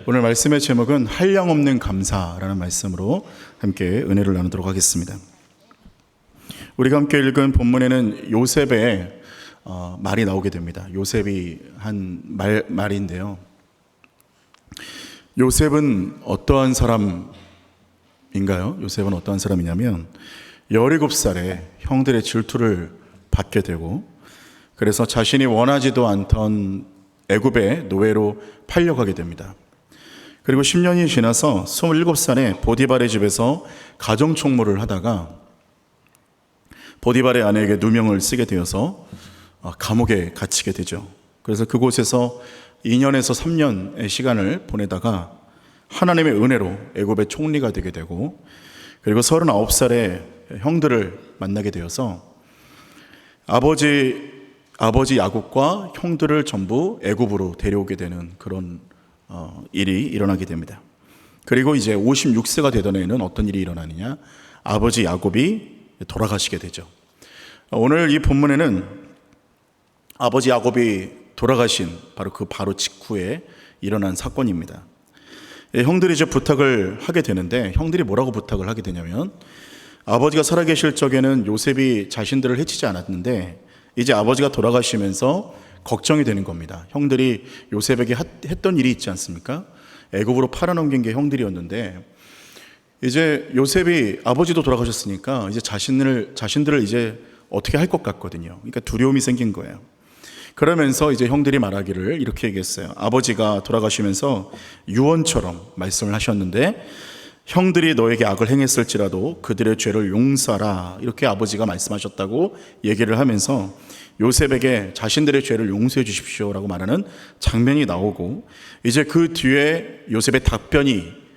오늘 말씀의 제목은 한량없는 감사라는 말씀으로 함께 은혜를 나누도록 하겠습니다. 우리가 함께 읽은 본문에는 요셉의 말이 나오게 됩니다. 요셉이 한 말인데요. 요셉은 어떠한 사람인가요? 요셉은 어떠한 사람이냐면 17살에 형들의 질투를 받게 되고, 그래서 자신이 원하지도 않던 애굽의 노예로 팔려가게 됩니다. 그리고 10년이 지나서 27살에 보디발의 집에서 가정총무를 하다가 보디발의 아내에게 누명을 쓰게 되어서 감옥에 갇히게 되죠. 그래서 그곳에서 2년에서 3년의 시간을 보내다가 하나님의 은혜로 애굽의 총리가 되게 되고, 그리고 39살에 형들을 만나게 되어서 아버지 야곱과 형들을 전부 애굽으로 데려오게 되는 그런 일이 일어나게 됩니다. 그리고 이제 56세가 되던 해에는 어떤 일이 일어나느냐, 아버지 야곱이 돌아가시게 되죠. 오늘 이 본문에는 아버지 야곱이 돌아가신 바로 직후에 일어난 사건입니다. 형들이 이제 부탁을 하게 되는데, 형들이 뭐라고 부탁을 하게 되냐면, 아버지가 살아계실 적에는 요셉이 자신들을 해치지 않았는데 이제 아버지가 돌아가시면서 걱정이 되는 겁니다. 형들이 요셉에게 했던 일이 있지 않습니까? 애굽으로 팔아넘긴 게 형들이었는데, 이제 요셉이 아버지도 돌아가셨으니까 이제 자신들을 이제 어떻게 할 것 같거든요. 그러니까 두려움이 생긴 거예요. 그러면서 이제 형들이 말하기를 이렇게 얘기했어요. 아버지가 돌아가시면서 유언처럼 말씀을 하셨는데, 형들이 너에게 악을 행했을지라도 그들의 죄를 용서하라, 이렇게 아버지가 말씀하셨다고 얘기를 하면서 요셉에게 자신들의 죄를 용서해 주십시오라고 말하는 장면이 나오고, 이제 그 뒤에 요셉의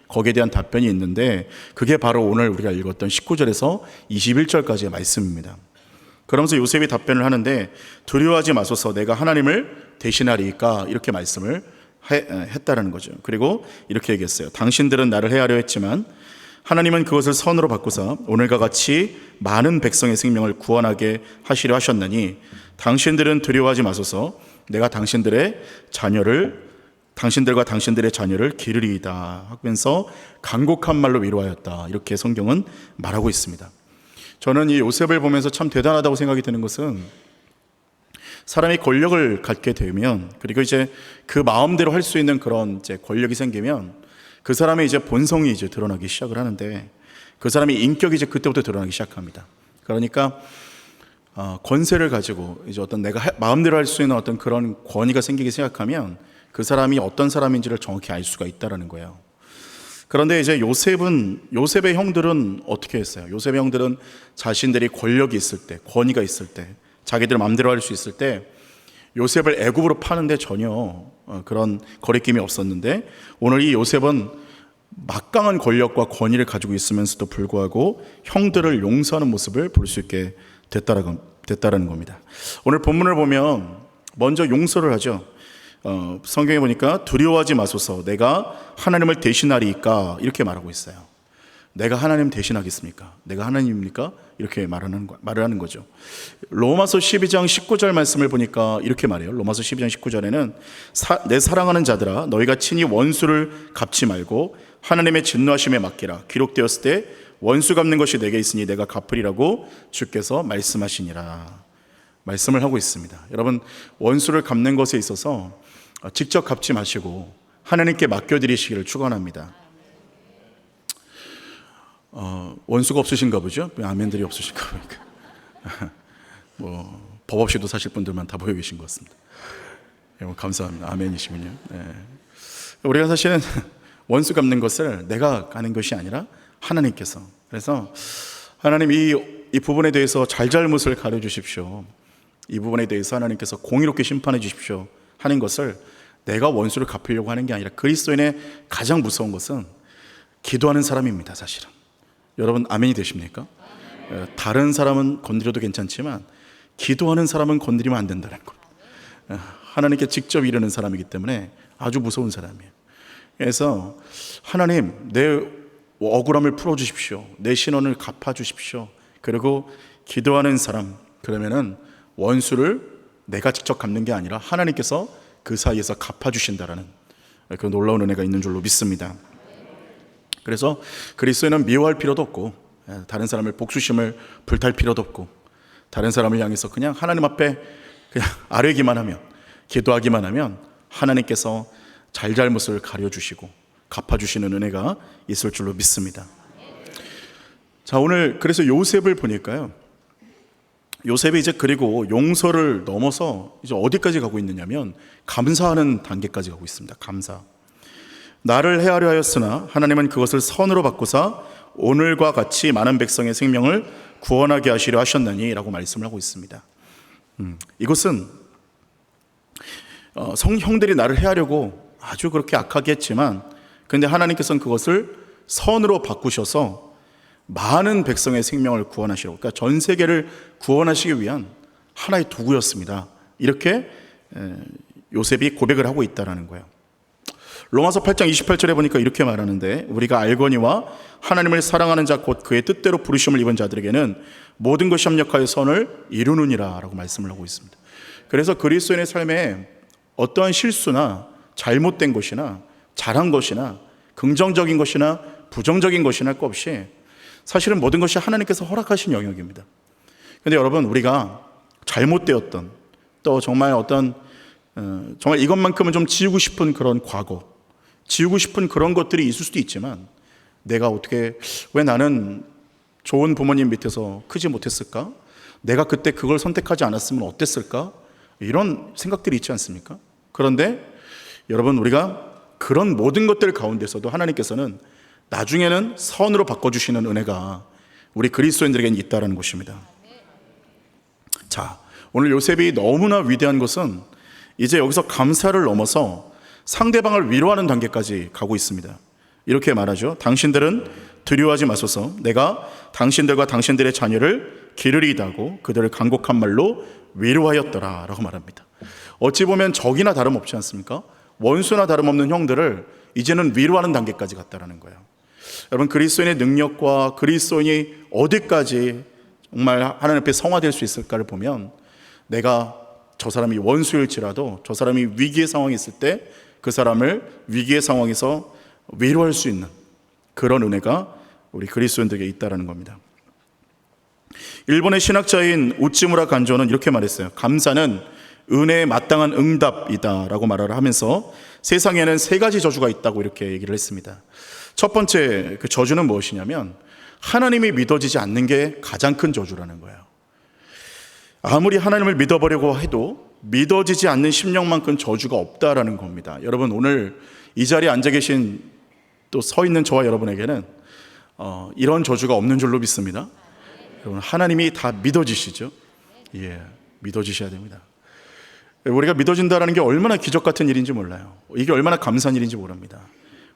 거기에 대한 답변이 있는데, 그게 바로 오늘 우리가 읽었던 19절에서 21절까지의 말씀입니다. 그러면서 요셉이 답변을 하는데, 두려워하지 마소서, 내가 하나님을 대신하리이까, 이렇게 말씀을 했다라는 거죠. 그리고 이렇게 얘기했어요. 당신들은 나를 해하려 했지만 하나님은 그것을 선으로 바꾸사 오늘과 같이 많은 백성의 생명을 구원하게 하시려 하셨나니, 당신들은 두려워하지 마소서, 내가 당신들과 당신들의 자녀를 기르리이다 하면서 간곡한 말로 위로하였다, 이렇게 성경은 말하고 있습니다. 저는 이 요셉을 보면서 참 대단하다고 생각이 드는 것은, 사람이 권력을 갖게 되면, 그리고 이제 그 마음대로 할 수 있는 그런 이제 권력이 생기면 그 사람의 이제 본성이 이제 드러나기 시작을 하는데, 그 사람의 인격이 이제 그때부터 드러나기 시작합니다. 그러니까 권세를 가지고 이제 어떤 내가 마음대로 할 수 있는 어떤 그런 권위가 생기기 시작하면 그 사람이 어떤 사람인지를 정확히 알 수가 있다라는 거예요. 그런데 이제 요셉의 형들은 어떻게 했어요? 요셉의 형들은 자신들이 권력이 있을 때, 권위가 있을 때, 자기들 마음대로 할 수 있을 때 요셉을 애굽으로 파는데 전혀 그런 거리낌이 없었는데, 오늘 이 요셉은 막강한 권력과 권위를 가지고 있으면서도 불구하고 형들을 용서하는 모습을 볼 수 있게 됐다라는 겁니다. 오늘 본문을 보면 먼저 용서를 하죠. 성경에 보니까 두려워하지 마소서, 내가 하나님을 대신하리이까, 이렇게 말하고 있어요. 내가 하나님 대신하겠습니까? 내가 하나님입니까? 이렇게 말을 하는 거죠. 로마서 12장 19절 말씀을 보니까 이렇게 말해요. 로마서 12장 19절에는 내 사랑하는 자들아, 너희가 친히 원수를 갚지 말고 하나님의 진노하심에 맡기라. 기록되었을 때 원수 갚는 것이 내게 있으니 내가 갚으리라고 주께서 말씀하시니라, 말씀을 하고 있습니다. 여러분, 원수를 갚는 것에 있어서 직접 갚지 마시고 하나님께 맡겨드리시기를 축원합니다. 원수가 없으신가 보죠? 아멘들이 없으신가 보니까 법 없이도 사실 분들만 다 보여 계신 것 같습니다. 감사합니다. 아멘이시군요. 네. 우리가 사실은 원수 갚는 것을 내가 가는 것이 아니라 하나님께서, 그래서 하나님 이 부분에 대해서 잘잘못을 가려 주십시오, 이 부분에 대해서 하나님께서 공의롭게 심판해 주십시오 하는 것을 내가 원수를 갚으려고 하는 게 아니라, 그리스도인의 가장 무서운 것은 기도하는 사람입니다. 사실은 여러분, 아멘이 되십니까? 다른 사람은 건드려도 괜찮지만 기도하는 사람은 건드리면 안 된다는 것. 하나님께 직접 이르는 사람이기 때문에 아주 무서운 사람이에요. 그래서 하나님, 내 억울함을 풀어주십시오, 내 신원을 갚아주십시오. 그리고 기도하는 사람, 그러면은 원수를 내가 직접 갚는 게 아니라 하나님께서 그 사이에서 갚아주신다라는 그 놀라운 은혜가 있는 줄로 믿습니다. 그래서 그리스도인은 미워할 필요도 없고, 다른 사람을 복수심을 불탈 필요도 없고, 다른 사람을 향해서 그냥 하나님 앞에 그냥 아뢰기만 하면, 기도하기만 하면 하나님께서 잘잘못을 가려주시고 갚아주시는 은혜가 있을 줄로 믿습니다. 자, 오늘 그래서 요셉을 보니까요, 요셉이 이제 그리고 용서를 넘어서 이제 어디까지 가고 있느냐면 감사하는 단계까지 가고 있습니다. 감사. 나를 해하려 하였으나 하나님은 그것을 선으로 바꾸사 오늘과 같이 많은 백성의 생명을 구원하게 하시려 하셨나니 라고 말씀을 하고 있습니다. 이것은 형들이 나를 해하려고 아주 그렇게 악하게 했지만, 그런데 하나님께서는 그것을 선으로 바꾸셔서 많은 백성의 생명을 구원하시려고, 그러니까 전 세계를 구원하시기 위한 하나의 도구였습니다. 이렇게 요셉이 고백을 하고 있다는 거예요. 로마서 8장 28절에 보니까 이렇게 말하는데, 우리가 알거니와 하나님을 사랑하는 자 곧 그의 뜻대로 부르심을 입은 자들에게는 모든 것이 협력하여 선을 이루느니라 라고 말씀을 하고 있습니다. 그래서 그리스도인의 삶에 어떠한 실수나 잘못된 것이나 잘한 것이나 긍정적인 것이나 부정적인 것이나 할 것 없이 사실은 모든 것이 하나님께서 허락하신 영역입니다. 그런데 여러분, 우리가 잘못되었던, 또 정말 어떤 정말 이것만큼은 좀 지우고 싶은 그런 과거, 지우고 싶은 그런 것들이 있을 수도 있지만, 내가 어떻게, 왜 나는 좋은 부모님 밑에서 크지 못했을까? 내가 그때 그걸 선택하지 않았으면 어땠을까? 이런 생각들이 있지 않습니까? 그런데 여러분, 우리가 그런 모든 것들 가운데서도 하나님께서는 나중에는 선으로 바꿔주시는 은혜가 우리 그리스도인들에게는 있다는 것입니다. 자, 오늘 요셉이 너무나 위대한 것은 이제 여기서 감사를 넘어서 상대방을 위로하는 단계까지 가고 있습니다. 이렇게 말하죠. 당신들은 두려워하지 마소서. 내가 당신들과 당신들의 자녀를 기르리이다고 그들을 간곡한 말로 위로하였더라 라고 말합니다. 어찌 보면 적이나 다름없지 않습니까? 원수나 다름없는 형들을 이제는 위로하는 단계까지 갔다는 거예요. 여러분, 그리스도인의 능력과 그리스도인이 어디까지 정말 하나님 앞에 성화될 수 있을까를 보면, 내가 저 사람이 원수일지라도 저 사람이 위기의 상황에 있을 때 그 사람을 위기의 상황에서 위로할 수 있는 그런 은혜가 우리 그리스도인들에게 있다는 겁니다. 일본의 신학자인 우찌무라 간조는 이렇게 말했어요. 감사는 은혜에 마땅한 응답이다 라고 말을 하면서 세상에는 세 가지 저주가 있다고 이렇게 얘기를 했습니다. 첫 번째 그 저주는 무엇이냐면, 하나님이 믿어지지 않는 게 가장 큰 저주라는 거예요. 아무리 하나님을 믿어보려고 해도 믿어지지 않는 심령만큼 저주가 없다라는 겁니다. 여러분, 오늘 이 자리에 앉아 계신, 또 서 있는 저와 여러분에게는 이런 저주가 없는 줄로 믿습니다. 여러분, 하나님이 다 믿어지시죠? 예, 믿어지셔야 됩니다. 우리가 믿어진다는 게 얼마나 기적 같은 일인지 몰라요. 이게 얼마나 감사한 일인지 모릅니다.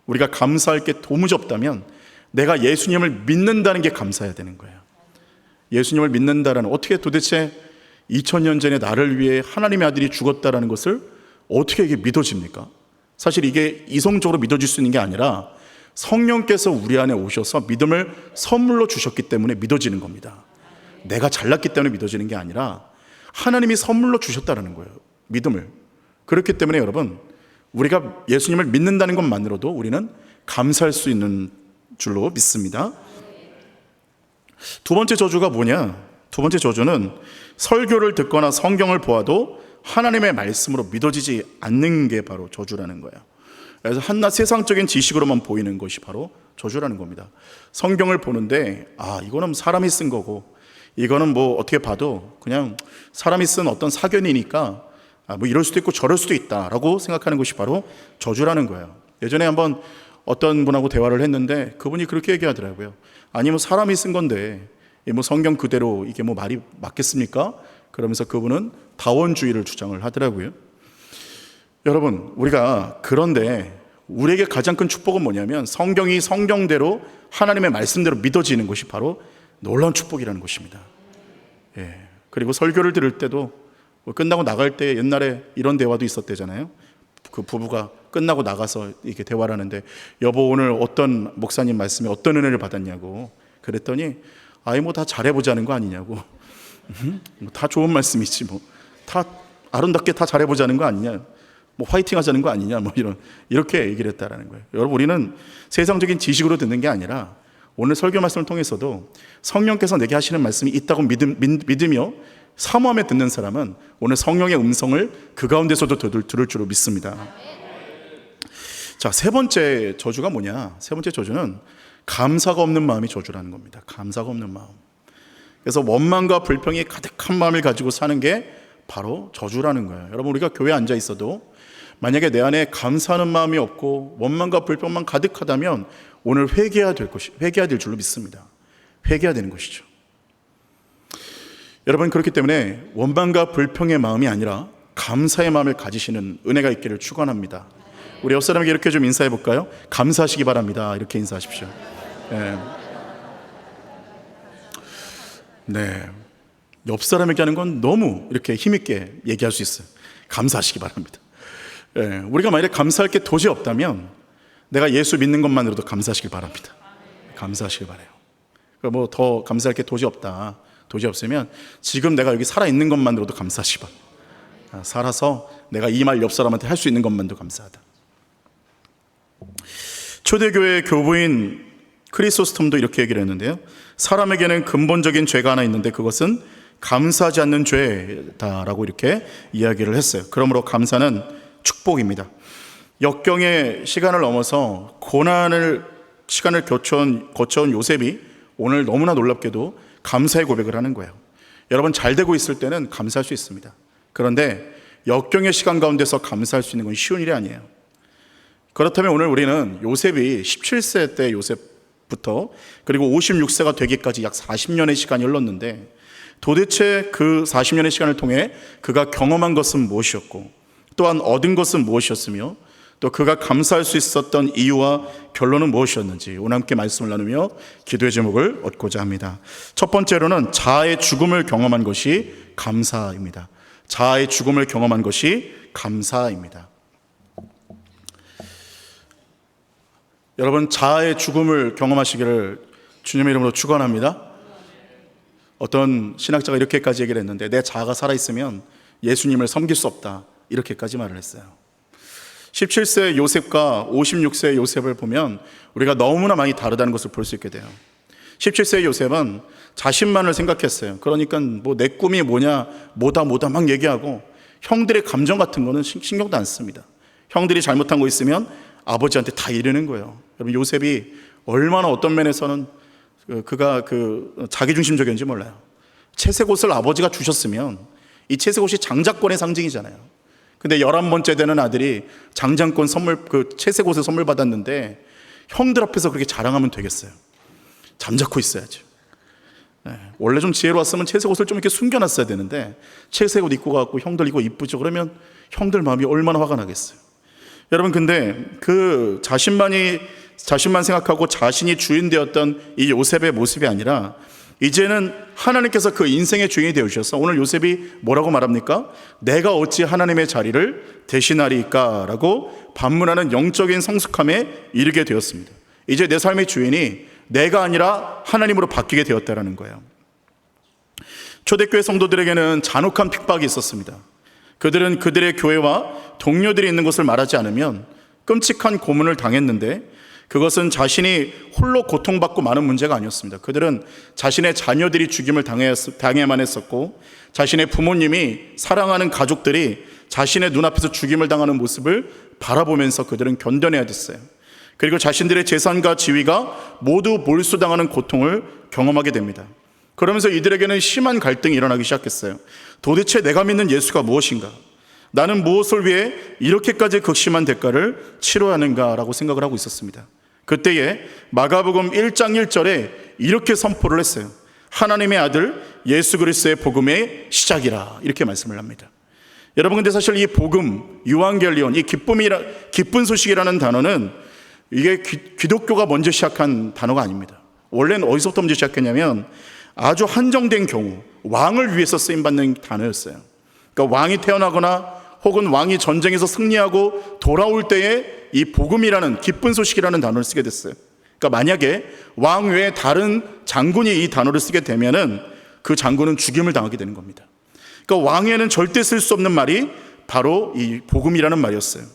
우리가 감사할 게 도무지 없다면 내가 예수님을 믿는다는 게 감사해야 되는 거예요. 예수님을 믿는다라는, 어떻게 도대체 2000년 전에 나를 위해 하나님의 아들이 죽었다라는 것을 어떻게 이게 믿어집니까? 사실 이게 이성적으로 믿어질 수 있는 게 아니라 성령께서 우리 안에 오셔서 믿음을 선물로 주셨기 때문에 믿어지는 겁니다. 내가 잘났기 때문에 믿어지는 게 아니라 하나님이 선물로 주셨다는 거예요, 믿음을. 그렇기 때문에 여러분, 우리가 예수님을 믿는다는 것만으로도 우리는 감사할 수 있는 줄로 믿습니다. 두 번째 저주가 뭐냐? 두 번째 저주는 설교를 듣거나 성경을 보아도 하나님의 말씀으로 믿어지지 않는 게 바로 저주라는 거예요. 그래서 한낱 세상적인 지식으로만 보이는 것이 바로 저주라는 겁니다. 성경을 보는데, 이거는 사람이 쓴 거고, 이거는 뭐 어떻게 봐도 그냥 사람이 쓴 어떤 사견이니까 뭐 이럴 수도 있고 저럴 수도 있다라고 생각하는 것이 바로 저주라는 거예요. 예전에 한번 어떤 분하고 대화를 했는데 그분이 그렇게 얘기하더라고요. 아니, 뭐 사람이 쓴 건데 뭐 성경 그대로 이게 뭐 말이 맞겠습니까? 그러면서 그분은 다원주의를 주장을 하더라고요. 여러분, 우리가 그런데 우리에게 가장 큰 축복은 뭐냐면, 성경이 성경대로 하나님의 말씀대로 믿어지는 것이 바로 놀라운 축복이라는 것입니다. 예. 그리고 설교를 들을 때도 끝나고 나갈 때, 옛날에 이런 대화도 있었대잖아요. 그 부부가 끝나고 나가서 이렇게 대화를 하는데, 여보 오늘 어떤 목사님 말씀에 어떤 은혜를 받았냐고 그랬더니, 뭐 다 잘해보자는 거 아니냐고. 다 좋은 말씀이지 뭐 다 아름답게 다 잘해보자는 거 아니냐. 뭐 화이팅 하자는 거 아니냐, 뭐 이렇게 얘기를 했다라는 거예요. 여러분, 우리는 세상적인 지식으로 듣는 게 아니라 오늘 설교 말씀을 통해서도 성령께서 내게 하시는 말씀이 있다고 믿으며 사모하며 듣는 사람은 오늘 성령의 음성을 그 가운데서도 들을 줄로 믿습니다. 자, 세 번째 저주가 뭐냐? 세 번째 저주는 감사가 없는 마음이 저주라는 겁니다. 감사가 없는 마음. 그래서 원망과 불평이 가득한 마음을 가지고 사는 게 바로 저주라는 거예요. 여러분, 우리가 교회에 앉아 있어도 만약에 내 안에 감사하는 마음이 없고 원망과 불평만 가득하다면 오늘 회개해야 될 줄로 믿습니다. 회개해야 되는 것이죠. 여러분, 그렇기 때문에 원망과 불평의 마음이 아니라 감사의 마음을 가지시는 은혜가 있기를 축원합니다. 우리 옆 사람에게 이렇게 좀 인사해 볼까요? 감사하시기 바랍니다. 이렇게 인사하십시오. 네. 옆 사람에게 하는 건 너무 이렇게 힘있게 얘기할 수 있어요. 감사하시기 바랍니다. 우리가 만약에 감사할 게 도저히 없다면 내가 예수 믿는 것만으로도 감사하시길 바랍니다. 감사하시길 바라요. 뭐 더 감사할 게 도저히 없다. 도저히 없으면 지금 내가 여기 살아있는 것만으로도 감사하시기 바랍니다. 살아서 내가 이 말 옆 사람한테 할 수 있는 것만도 감사하다. 초대교회 교부인 크리소스톰도 이렇게 얘기를 했는데요. 사람에게는 근본적인 죄가 하나 있는데 그것은 감사하지 않는 죄다라고 이렇게 이야기를 했어요. 그러므로 감사는 축복입니다. 역경의 시간을 넘어서 시간을 거쳐온 요셉이 오늘 너무나 놀랍게도 감사의 고백을 하는 거예요. 여러분, 잘 되고 있을 때는 감사할 수 있습니다. 그런데 역경의 시간 가운데서 감사할 수 있는 건 쉬운 일이 아니에요. 그렇다면 오늘 우리는 요셉이 17세 때 요셉부터 그리고 56세가 되기까지 약 40년의 시간이 흘렀는데 도대체 그 40년의 시간을 통해 그가 경험한 것은 무엇이었고 또한 얻은 것은 무엇이었으며 또 그가 감사할 수 있었던 이유와 결론은 무엇이었는지 오늘 함께 말씀을 나누며 기도의 제목을 얻고자 합니다. 첫 번째로는 자아의 죽음을 경험한 것이 감사입니다. 자아의 죽음을 경험한 것이 감사입니다. 여러분, 자아의 죽음을 경험하시기를 주님의 이름으로 축원합니다. 어떤 신학자가 이렇게까지 얘기를 했는데 내 자아가 살아있으면 예수님을 섬길 수 없다, 이렇게까지 말을 했어요. 17세 요셉과 56세 요셉을 보면 우리가 너무나 많이 다르다는 것을 볼 수 있게 돼요. 17세 요셉은 자신만을 생각했어요. 그러니까 뭐 내 꿈이 뭐냐 뭐다 막 얘기하고 형들의 감정 같은 거는 신경도 안 씁니다. 형들이 잘못한 거 있으면 아버지한테 다 이르는 거예요. 여러분, 요셉이 얼마나 어떤 면에서는 그가 자기중심적이었는지 몰라요. 채색 옷을 아버지가 주셨으면 이 채색 옷이 장자권의 상징이잖아요. 근데 11번째 되는 아들이 장자권 선물, 채색 옷을 선물 받았는데 형들 앞에서 그렇게 자랑하면 되겠어요? 잠자코 있어야죠. 원래 좀 지혜로웠으면 채색 옷을 좀 이렇게 숨겨놨어야 되는데 채색 옷 입고 가고 형들 이거 이쁘죠? 그러면 형들 마음이 얼마나 화가 나겠어요. 여러분, 근데 그 자신만 생각하고 자신이 주인 되었던 이 요셉의 모습이 아니라 이제는 하나님께서 그 인생의 주인이 되어주셔서 오늘 요셉이 뭐라고 말합니까? 내가 어찌 하나님의 자리를 대신하리까? 라고 반문하는 영적인 성숙함에 이르게 되었습니다. 이제 내 삶의 주인이 내가 아니라 하나님으로 바뀌게 되었다는 거예요. 초대교회 성도들에게는 잔혹한 핍박이 있었습니다. 그들은 그들의 교회와 동료들이 있는 것을 말하지 않으면 끔찍한 고문을 당했는데 그것은 자신이 홀로 고통받고 마는 문제가 아니었습니다. 그들은 자신의 자녀들이 죽임을 당해야만 했었고 자신의 부모님이 사랑하는 가족들이 자신의 눈앞에서 죽임을 당하는 모습을 바라보면서 그들은 견뎌내야 됐어요. 그리고 자신들의 재산과 지위가 모두 몰수당하는 고통을 경험하게 됩니다. 그러면서 이들에게는 심한 갈등이 일어나기 시작했어요. 도대체 내가 믿는 예수가 무엇인가? 나는 무엇을 위해 이렇게까지 극심한 대가를 치러야 하는가라고 생각을 하고 있었습니다. 그때에 마가복음 1장 1절에 이렇게 선포를 했어요. 하나님의 아들 예수 그리스도의 복음의 시작이라, 이렇게 말씀을 합니다. 여러분, 근데 사실 이 복음, 유앙겔리온, 이 기쁜 소식이라는 단어는 이게 기독교가 먼저 시작한 단어가 아닙니다. 원래는 어디서부터 먼저 시작했냐면 아주 한정된 경우 왕을 위해서 쓰임받는 단어였어요. 그러니까 왕이 태어나거나 혹은 왕이 전쟁에서 승리하고 돌아올 때에 이 복음이라는 기쁜 소식이라는 단어를 쓰게 됐어요. 그러니까 만약에 왕 외에 다른 장군이 이 단어를 쓰게 되면은 그 장군은 죽임을 당하게 되는 겁니다. 그러니까 왕에는 절대 쓸 수 없는 말이 바로 이 복음이라는 말이었어요.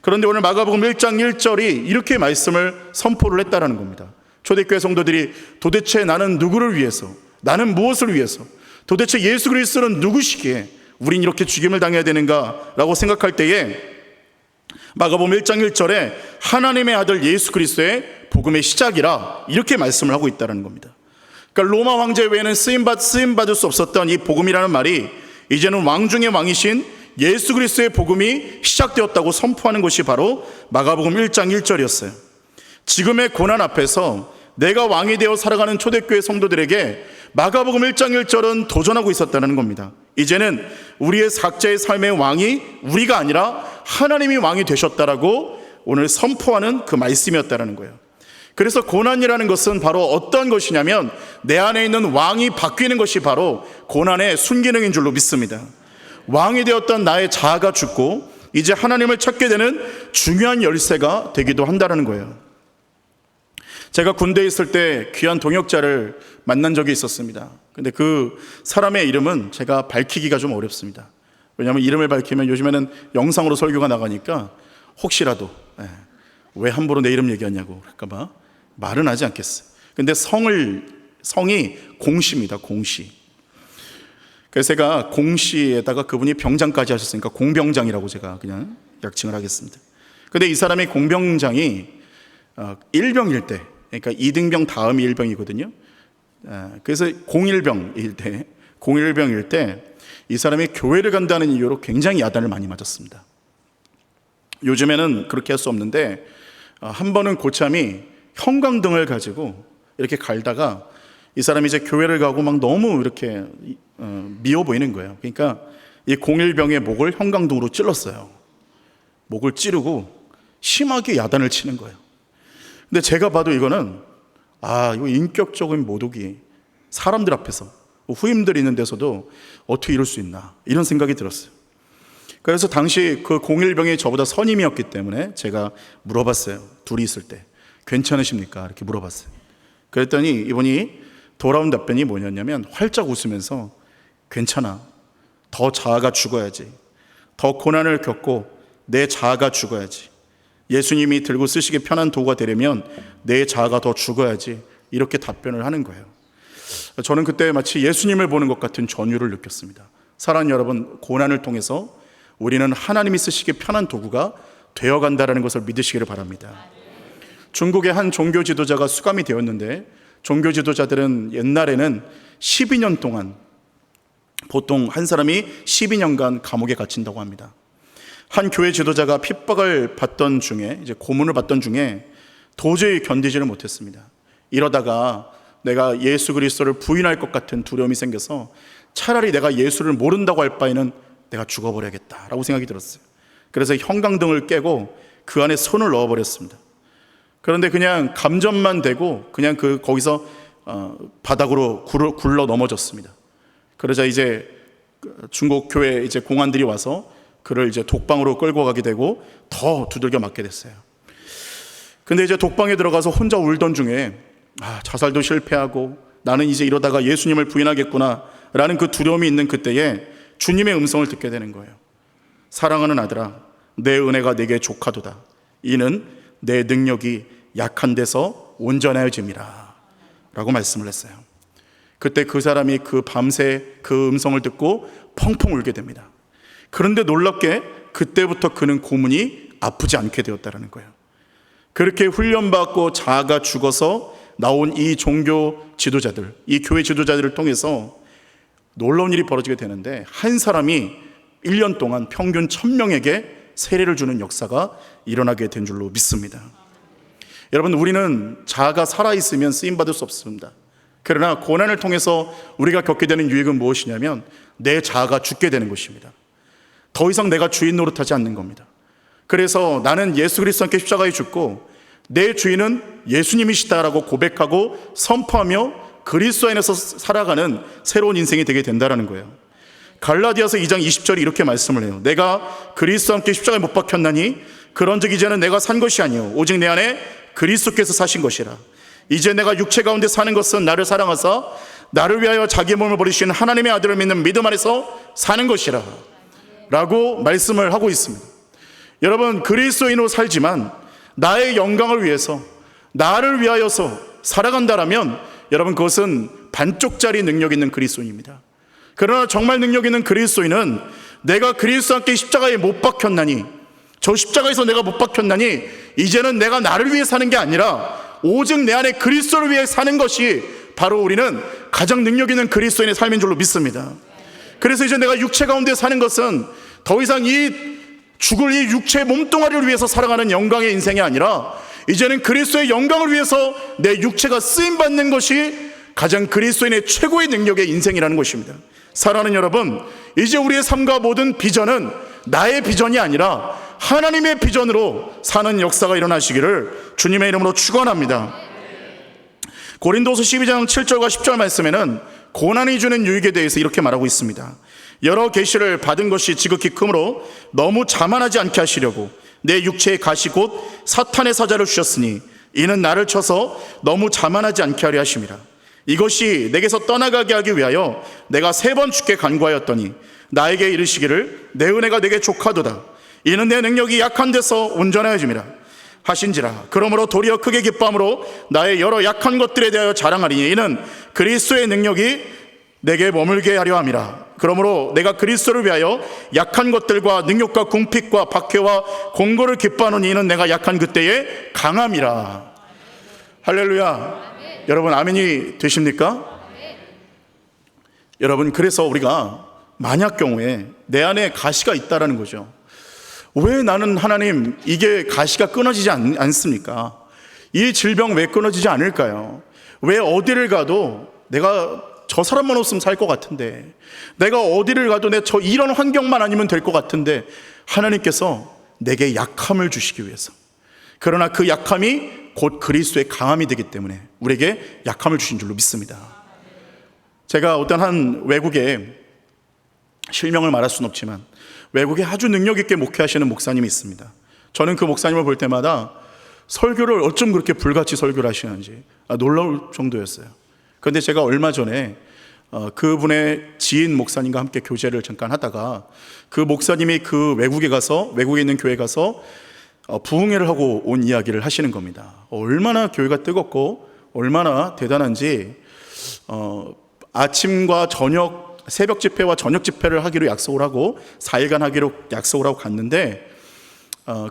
그런데 오늘 마가복음 1장 1절이 이렇게 말씀을 선포를 했다라는 겁니다. 초대교회 성도들이 도대체 나는 누구를 위해서, 나는 무엇을 위해서, 도대체 예수 그리스도는 누구시기에 우린 이렇게 죽임을 당해야 되는가 라고 생각할 때에 마가복음 1장 1절에 하나님의 아들 예수 그리스도의 복음의 시작이라 이렇게 말씀을 하고 있다는 겁니다. 그러니까 로마 황제 외에는 쓰임받을 수 없었던 이 복음이라는 말이 이제는 왕 중의 왕이신 예수 그리스도의 복음이 시작되었다고 선포하는 것이 바로 마가복음 1장 1절이었어요. 지금의 고난 앞에서 내가 왕이 되어 살아가는 초대교회 성도들에게 마가복음 1장 1절은 도전하고 있었다는 겁니다. 이제는 우리의 각자의 삶의 왕이 우리가 아니라 하나님이 왕이 되셨다라고 오늘 선포하는 그 말씀이었다는 거예요. 그래서 고난이라는 것은 바로 어떤 것이냐면 내 안에 있는 왕이 바뀌는 것이 바로 고난의 순기능인 줄로 믿습니다. 왕이 되었던 나의 자아가 죽고 이제 하나님을 찾게 되는 중요한 열쇠가 되기도 한다는 거예요. 제가 군대에 있을 때 귀한 동역자를 만난 적이 있었습니다. 근데 그 사람의 이름은 제가 밝히기가 좀 어렵습니다. 왜냐하면 이름을 밝히면 요즘에는 영상으로 설교가 나가니까 혹시라도 왜 함부로 내 이름 얘기하냐고 할까봐 말은 하지 않겠어요. 근데 성이 공씨입니다. 공씨. 그래서 제가 공씨에다가 그분이 병장까지 하셨으니까 공병장이라고 제가 그냥 약칭을 하겠습니다. 근데 이 사람이 공병장이 일병일 때, 그러니까 이등병 다음이 일병이거든요. 그래서 공일병일 때 이 사람이 교회를 간다는 이유로 굉장히 야단을 많이 맞았습니다. 요즘에는 그렇게 할 수 없는데 한 번은 고참이 형광등을 가지고 이렇게 갈다가 이 사람이 이제 교회를 가고 막 너무 이렇게 미워 보이는 거예요. 그러니까 이 공일병의 목을 형광등으로 찔렀어요. 목을 찌르고 심하게 야단을 치는 거예요. 근데 제가 봐도 이거는 이거 인격적인 모독이 사람들 앞에서 후임들이 있는 데서도 어떻게 이럴 수 있나 이런 생각이 들었어요. 그래서 당시 그 공일병이 저보다 선임이었기 때문에 제가 물어봤어요. 둘이 있을 때 괜찮으십니까? 이렇게 물어봤어요. 그랬더니 이분이 돌아온 답변이 뭐냐면 활짝 웃으면서 괜찮아. 더 자아가 죽어야지. 더 고난을 겪고 내 자아가 죽어야지. 예수님이 들고 쓰시기 편한 도구가 되려면 내 자아가 더 죽어야지. 이렇게 답변을 하는 거예요. 저는 그때 마치 예수님을 보는 것 같은 전율을 느꼈습니다. 사랑하는 여러분, 고난을 통해서 우리는 하나님이 쓰시기 편한 도구가 되어간다는 것을 믿으시기를 바랍니다. 중국의 한 종교 지도자가 수감이 되었는데 종교 지도자들은 옛날에는 12년 동안 보통 한 사람이 12년간 감옥에 갇힌다고 합니다. 한 교회 지도자가 핍박을 받던 중에 이제 고문을 받던 중에 도저히 견디지를 못했습니다. 이러다가 내가 예수 그리스도를 부인할 것 같은 두려움이 생겨서 차라리 내가 예수를 모른다고 할 바에는 내가 죽어버려야겠다라고 생각이 들었어요. 그래서 형광등을 깨고 그 안에 손을 넣어버렸습니다. 그런데 그냥 감전만 되고 그냥 거기서 바닥으로 굴러 넘어졌습니다. 그러자 이제 중국 교회 이제 공안들이 와서 그를 이제 독방으로 끌고 가게 되고 더 두들겨 맞게 됐어요. 근데 이제 독방에 들어가서 혼자 울던 중에 자살도 실패하고 나는 이제 이러다가 예수님을 부인하겠구나 라는 그 두려움이 있는 그때에 주님의 음성을 듣게 되는 거예요. 사랑하는 아들아, 내 은혜가 내게 족하도다. 이는 내 능력이 약한 데서 온전하여짐이라 라고 말씀을 했어요. 그때 그 사람이 그 밤새 그 음성을 듣고 펑펑 울게 됩니다. 그런데 놀랍게 그때부터 그는 고문이 아프지 않게 되었다는 거예요. 그렇게 훈련받고 자아가 죽어서 나온 이 종교 지도자들, 이 교회 지도자들을 통해서 놀라운 일이 벌어지게 되는데 한 사람이 1년 동안 평균 1000명에게 세례를 주는 역사가 일어나게 된 줄로 믿습니다. 여러분, 우리는 자아가 살아있으면 쓰임받을 수 없습니다. 그러나 고난을 통해서 우리가 겪게 되는 유익은 무엇이냐면 내 자아가 죽게 되는 것입니다. 더 이상 내가 주인 노릇하지 않는 겁니다. 그래서 나는 예수 그리스도와 함께 십자가에 죽고 내 주인은 예수님이시다라고 고백하고 선포하며 그리스도 안에서 살아가는 새로운 인생이 되게 된다는 거예요. 갈라디아서 2장 20절이 이렇게 말씀을 해요. 내가 그리스도와 함께 십자가에 못 박혔나니 그런즉 이제는 내가 산 것이 아니요 오직 내 안에 그리스도께서 사신 것이라. 이제 내가 육체 가운데 사는 것은 나를 사랑하사 나를 위하여 자기 몸을 버리신 하나님의 아들을 믿는 믿음 안에서 사는 것이라. 라고 말씀을 하고 있습니다. 여러분, 그리스도인으로 살지만 나의 영광을 위해서, 나를 위하여서 살아간다라면 여러분, 그것은 반쪽짜리 능력 있는 그리스도인입니다. 그러나 정말 능력 있는 그리스도인은 내가 그리스도와 함께 십자가에 못 박혔나니, 저 십자가에서 내가 못 박혔나니 이제는 내가 나를 위해 사는 게 아니라 오직 내 안에 그리스도를 위해 사는 것이 바로 우리는 가장 능력 있는 그리스도인의 삶인 줄로 믿습니다. 그래서 이제 내가 육체 가운데 사는 것은 더 이상 죽을 이 육체의 몸뚱아리를 위해서 살아가는 영광의 인생이 아니라 이제는 그리스도의 영광을 위해서 내 육체가 쓰임받는 것이 가장 그리스도인의 최고의 능력의 인생이라는 것입니다. 사랑하는 여러분, 이제 우리의 삶과 모든 비전은 나의 비전이 아니라 하나님의 비전으로 사는 역사가 일어나시기를 주님의 이름으로 축원합니다. 고린도서 12장 7절과 10절 말씀에는 고난이 주는 유익에 대해서 이렇게 말하고 있습니다. 여러 계시를 받은 것이 지극히 크므로 너무 자만하지 않게 하시려고 내 육체의 가시 곧 사탄의 사자를 주셨으니 이는 나를 쳐서 너무 자만하지 않게 하려 하심이라. 이것이 내게서 떠나가게 하기 위하여 내가 3번 주께 간구하였더니 나에게 이르시기를 내 은혜가 내게 족하도다. 이는 내 능력이 약한 데서 온전하여짐이라 하신지라. 그러므로 도리어 크게 기뻐함으로 나의 여러 약한 것들에 대하여 자랑하리니 이는 그리스도의 능력이 내게 머물게 하려 함이라. 그러므로 내가 그리스도를 위하여 약한 것들과 능력과 궁핍과 박해와 공고를 기뻐하노니 이는 내가 약한 그때에 강함이라. 할렐루야. 여러분, 아멘이 되십니까? 여러분, 그래서 우리가 만약 경우에 내 안에 가시가 있다라는 거죠. 왜 나는 하나님 이게 가시가 끊어지지 않습니까? 이 질병 왜 끊어지지 않을까요? 왜 어디를 가도 내가 저 사람만 없으면 살 것 같은데, 내가 어디를 가도 이런 환경만 아니면 될 것 같은데, 하나님께서 내게 약함을 주시기 위해서, 그러나 그 약함이 곧 그리스도의 강함이 되기 때문에 우리에게 약함을 주신 줄로 믿습니다. 제가 어떤 한 외국에, 실명을 말할 수는 없지만 외국에 아주 능력 있게 목회하시는 목사님이 있습니다. 저는 그 목사님을 볼 때마다 설교를 어쩜 그렇게 불같이 설교를 하시는지 놀라울 정도였어요. 그런데 제가 얼마 전에 그분의 지인 목사님과 함께 교제를 잠깐 하다가 그 목사님이 그 외국에 있는 교회에 가서 부흥회를 하고 온 이야기를 하시는 겁니다. 얼마나 교회가 뜨겁고 얼마나 대단한지, 아침과 저녁, 새벽 집회와 저녁 집회를 하기로 약속을 하고 4일간 하기로 약속을 하고 갔는데,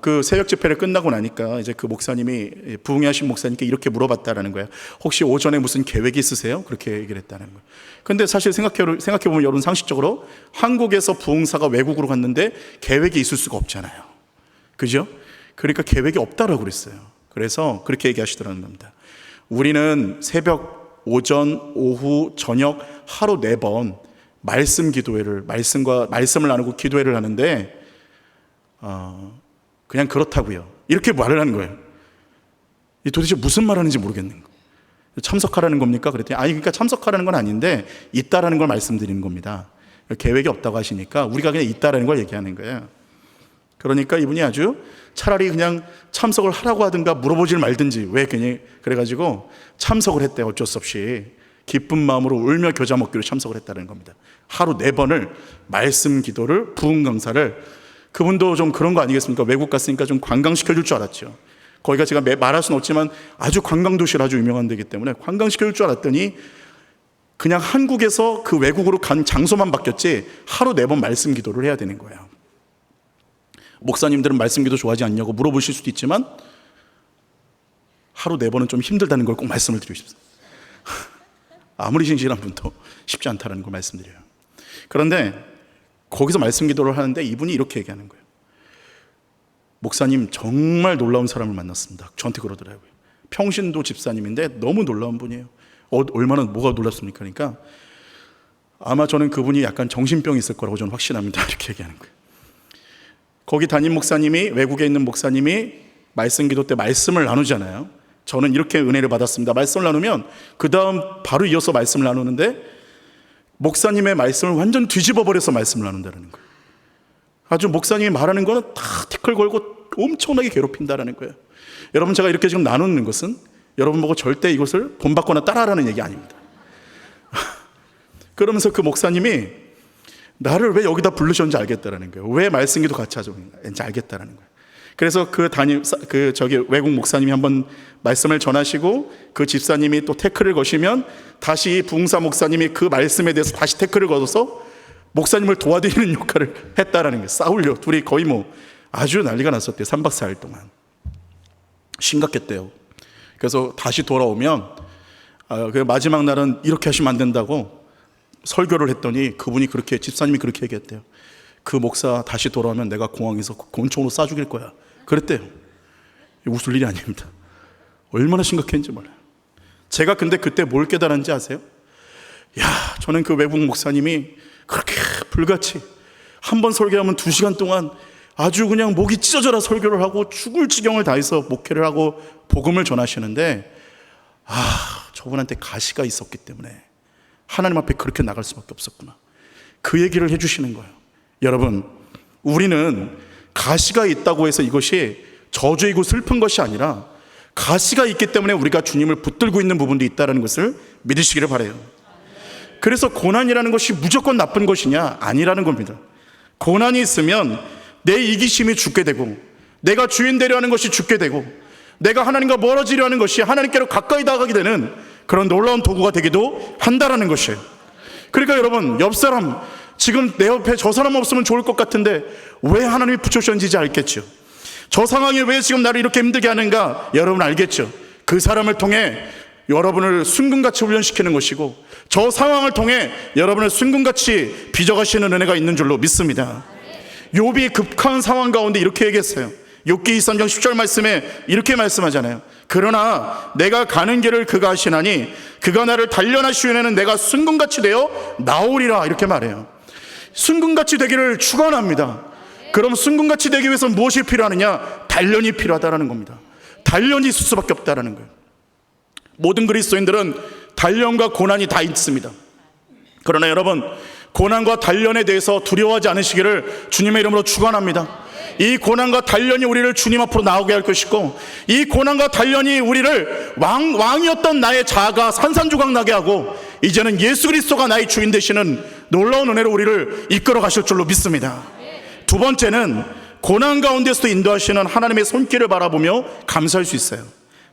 그 새벽 집회를 끝나고 나니까 이제 그 목사님이, 부흥회 하신 목사님께 이렇게 물어봤다라는 거예요. 혹시 오전에 무슨 계획이 있으세요? 그렇게 얘기를 했다는 거예요. 근데 사실 생각해보면 여러분, 상식적으로 한국에서 부흥사가 외국으로 갔는데 계획이 있을 수가 없잖아요. 그죠? 그러니까 계획이 없다라고 그랬어요. 그래서 그렇게 얘기하시더라는 겁니다. 우리는 새벽, 오전, 오후, 저녁 하루 4번 말씀 기도회를, 말씀을 나누고 기도회를 하는데 그냥 그렇다고요. 이렇게 말을 하는 거예요. 도대체 무슨 말 하는지 모르겠는 거예요. 참석하라는 겁니까? 그랬더니 아니, 그러니까 참석하라는 건 아닌데 있다라는 걸 말씀드리는 겁니다. 계획이 없다고 하시니까 우리가 그냥 있다라는 걸 얘기하는 거예요. 그러니까 이분이 아주 차라리 그냥 참석을 하라고 하든가 물어보질 말든지 왜 괜히 그래가지고 참석을 했대요. 어쩔 수 없이 기쁜 마음으로 울며 겨자 먹기로 참석을 했다는 겁니다. 하루 4번을 말씀 기도를, 부흥 강사를. 그분도 좀 그런 거 아니겠습니까? 외국 갔으니까 좀 관광시켜줄 줄 알았죠. 거기가 제가 말할 수는 없지만 아주 관광도시로 아주 유명한 데이기 때문에 관광시켜줄 줄 알았더니 그냥 한국에서 그 외국으로 간 장소만 바뀌었지 하루 4번 말씀 기도를 해야 되는 거예요. 목사님들은 말씀 기도 좋아하지 않냐고 물어보실 수도 있지만 하루 4번은 좀 힘들다는 걸 꼭 말씀을 드리고 싶습니다. 아무리 신실한 분도 쉽지 않다는 걸 말씀드려요. 그런데 거기서 말씀 기도를 하는데 이분이 이렇게 얘기하는 거예요. 목사님, 정말 놀라운 사람을 만났습니다. 저한테 그러더라고요. 평신도 집사님인데 너무 놀라운 분이에요. 얼마나 뭐가 놀랍습니까? 그러니까 아마 저는 그분이 약간 정신병이 있을 거라고 저는 확신합니다. 이렇게 얘기하는 거예요. 거기 담임 목사님이, 외국에 있는 목사님이 말씀 기도 때 말씀을 나누잖아요. 저는 이렇게 은혜를 받았습니다. 말씀을 나누면 그 다음 바로 이어서 말씀을 나누는데 목사님의 말씀을 완전 뒤집어 버려서 말씀을 나눈다는 거예요. 아주 목사님이 말하는 거는 다 태클 걸고 엄청나게 괴롭힌다는 거예요. 여러분, 제가 이렇게 지금 나누는 것은 여러분 보고 절대 이것을 본받거나 따라하라는 얘기 아닙니다. 그러면서 그 목사님이 나를 왜 여기다 부르셨는지 알겠다라는 거예요. 왜 말씀기도 같이 하는지 알겠다라는 거예요. 그래서 외국 목사님이 한번 말씀을 전하시고 그 집사님이 또 태클을 거시면 다시 부흥사 목사님이 그 말씀에 대해서 다시 태클을 걸어서 목사님을 도와드리는 역할을 했다라는 거예요. 싸우려 둘이 거의 아주 난리가 났었대요. 3박 4일 동안 심각했대요. 그래서 다시 돌아오면 그 마지막 날은 이렇게 하시면 안 된다고 설교를 했더니 그분이 집사님이 그렇게 얘기했대요. 그 목사 다시 돌아오면 내가 공항에서 권총으로 쏴 죽일 거야 그랬대요. 웃을 일이 아닙니다. 얼마나 심각했는지 몰라요. 제가 근데 그때 뭘 깨달았는지 아세요? 저는 그 외국 목사님이 그렇게 불같이 한 번 설교하면 2시간 동안 아주 그냥 목이 찢어져라 설교를 하고 죽을 지경을 다해서 목회를 하고 복음을 전하시는데 저분한테 가시가 있었기 때문에 하나님 앞에 그렇게 나갈 수밖에 없었구나. 그 얘기를 해주시는 거예요. 여러분, 우리는 가시가 있다고 해서 이것이 저주이고 슬픈 것이 아니라 가시가 있기 때문에 우리가 주님을 붙들고 있는 부분도 있다는 것을 믿으시기를 바라요. 그래서 고난이라는 것이 무조건 나쁜 것이냐? 아니라는 겁니다. 고난이 있으면 내 이기심이 죽게 되고, 내가 주인 되려 하는 것이 죽게 되고, 내가 하나님과 멀어지려 하는 것이 하나님께로 가까이 다가가게 되는 그런 놀라운 도구가 되기도 한다라는 것이에요. 그러니까 여러분, 옆 사람, 지금 내 옆에 저 사람 없으면 좋을 것 같은데 왜 하나님이 붙여주셨는지 이제 알겠죠. 저 상황이 왜 지금 나를 이렇게 힘들게 하는가 여러분 알겠죠. 그 사람을 통해 여러분을 순금같이 훈련시키는 것이고, 저 상황을 통해 여러분을 순금같이 빚어가시는 은혜가 있는 줄로 믿습니다. 욥이 급한 상황 가운데 이렇게 얘기했어요. 욥기 23장 10절 말씀에 이렇게 말씀하잖아요. 그러나 내가 가는 길을 그가 아시나니 그가 나를 단련하시려는 내가 순금같이 되어 나오리라, 이렇게 말해요. 순금같이 되기를 축원합니다. 그럼 순금같이 되기 위해서 무엇이 필요하느냐? 단련이 필요하다는 겁니다. 단련이 있을 수밖에 없다는 거예요. 모든 그리스도인들은 단련과 고난이 다 있습니다. 그러나 여러분, 고난과 단련에 대해서 두려워하지 않으시기를 주님의 이름으로 축원합니다. 이 고난과 단련이 우리를 주님 앞으로 나오게 할 것이고, 이 고난과 단련이 우리를 왕이었던 나의 자아가 산산조각 나게 하고 이제는 예수 그리스도가 나의 주인 되시는 놀라운 은혜로 우리를 이끌어 가실 줄로 믿습니다. 두 번째는 고난 가운데서도 인도하시는 하나님의 손길을 바라보며 감사할 수 있어요.